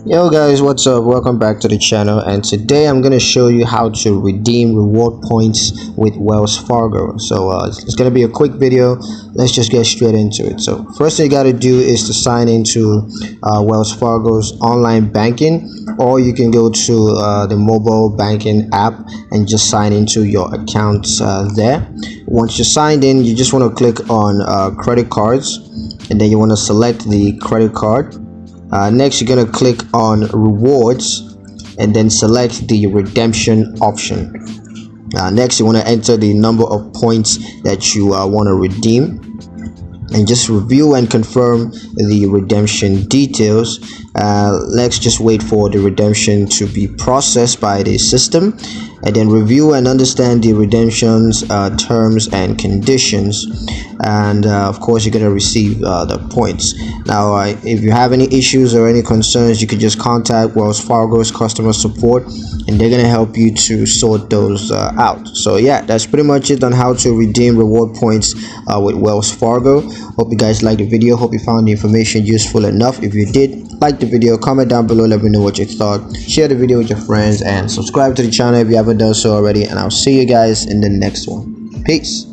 Yo guys, what's up? Welcome back to the channel, and today I'm going to show you how to redeem reward points with Wells Fargo. So it's going to be a quick video. Let's just get straight into it. So first thing you got to do is to sign into Wells Fargo's online banking, or you can go to the mobile banking app and just sign into your accounts there. Once you're signed in, you just want to click on credit cards, and then you want to select the credit card. Next, you're going to click on rewards and then select the redemption option. Next, you want to enter the number of points that you want to redeem, and just review and confirm the redemption details. Let's just wait for the redemption to be processed by the system, and then review and understand the redemption's terms and conditions. And of course, you're going to receive the points. Now if you have any issues or any concerns, you can just contact Wells Fargo's customer support, and they're going to help you to sort those out. So yeah, that's pretty much it on how to redeem reward points with Wells Fargo. Hope you guys liked the video. Hope you found the information useful enough. If you did, like the video, comment down below, let me know what you thought, share the video with your friends, and subscribe to the channel if you haven't done so already. And I'll see you guys in the next one. Peace.